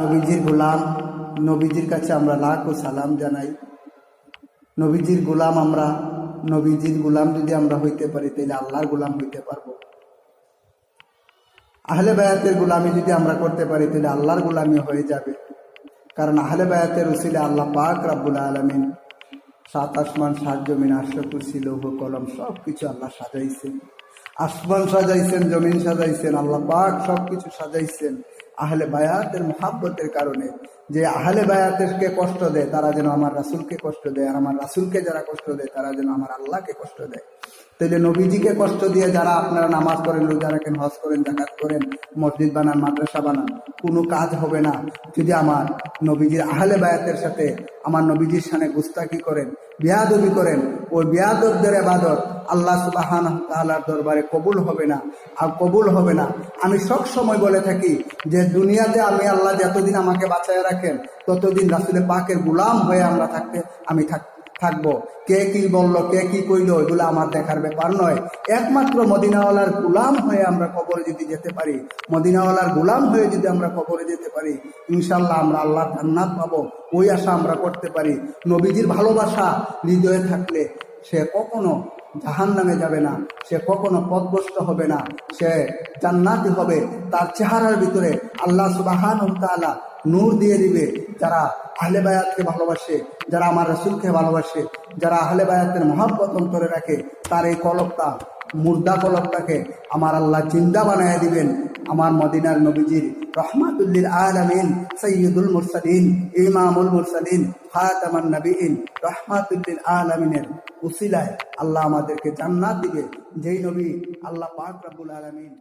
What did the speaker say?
নবীজির গোলাম, নবীজির কাছে আমরা লাখ ও সালাম জানাই। নবীজির গোলাম আমরা, নবীজির গোলাম যদি আমরা হইতে পারি তাহলে আল্লাহর গোলাম হইতে পারবো। আহলে বায়াতের গোলামি যদি আমরা করতে পারি তাহলে আল্লাহর গোলামি হয়ে যাবে। কারণ আহলে বায়াতের উসিলে আল্লাহ পাক রব্বুল আলামিন 7 আসমান 7 জমিন আরশ কুরসি লৌহ কলম সব কিছু আল্লাহ সাজাইছেন। আসমান সাজাইছেন, জমিন সাজাইছেন, আল্লাহ পাক সব কিছু সাজাইছেন আহলে বায়াতের মুহাব্বতের কারণে। যে আহলে বায়াতেরকে কষ্ট দেয় তারা যেন আমার রাসূলকে কষ্ট দেয়, আর আমার রাসূলকে যারা কষ্ট দেয় তারা যেন আমার আল্লাহকে কষ্ট দেয়। তাইলে নবীজিকে কষ্ট দিয়ে যারা আপনারা নামাজ করেন, রোজা রাখেন, হজ করেন, যাকাত করেন, মসজিদ বানান, মাদ্রাসা বানান, কোনো কাজ হবে না যদি আমার নবীজির আহলে বায়াতের সাথে আমার নবীজির সামনে গুস্তাকি করেন, বিয়াদবি করেন। ওই বিয়াদবদের ইবাদত আল্লাহ সুবহানাহু ওয়া তাআলার দরবারে কবুল হবে না, আর কবুল হবে না। আমি সব সময় বলে থাকি যে দুনিয়াতে আমি আল্লাহ যতদিন আমাকে বাঁচায় রাখেন ততদিন রাসূল পাকের গোলাম হয়ে আমরা থাকবো। কে কি বললো, কে কি কইলো, এগুলো আমার দেখার ব্যাপার নয়। একমাত্র মদিনাওয়ালার গোলাম হয়ে আমরা কবরে যদি যেতে পারি, মদিনাওয়ালার গোলাম হয়ে যদি আমরা কবরে যেতে পারি, ইনশাল্লাহ আমরা আল্লাহর জান্নাত পাবো। ওই আশা আমরা করতে পারি। নবীজির ভালোবাসা হৃদয়ে থাকলে সে কখনো জাহান্নামে যাবে না, সে কখনো পথভ্রষ্ট হবে না, সে জান্নাতি হবে। তার চেহারার ভিতরে আল্লাহ সুবহানাহু ওয়া তাআলা নূর দিয়ে দিবে। যারা আহলে বায়াতকে ভালোবাসে, যারা আমার রাসূলকে ভালোবাসে, যারা আহলে বায়াতের মহব্বত অন্তরে রাখে, তার এই কলবটা, মুর্দা কলবটাকে আমার আল্লাহ জিন্দা বানায় দিবেন। আমার মদিনার নবীজির রহমাতুল লিল আলামিন, সাইয়্যিদুল মুরসালিন, ইমামুল মুরসালিন, খাতামান নবিয়্যিন, রহমাতুল লিল আলামিনের উসিলায় আল্লাহ আমাদেরকে জান্নাত দিবে। যেই নবী আল্লাহ পাক রব্বুল আলামিন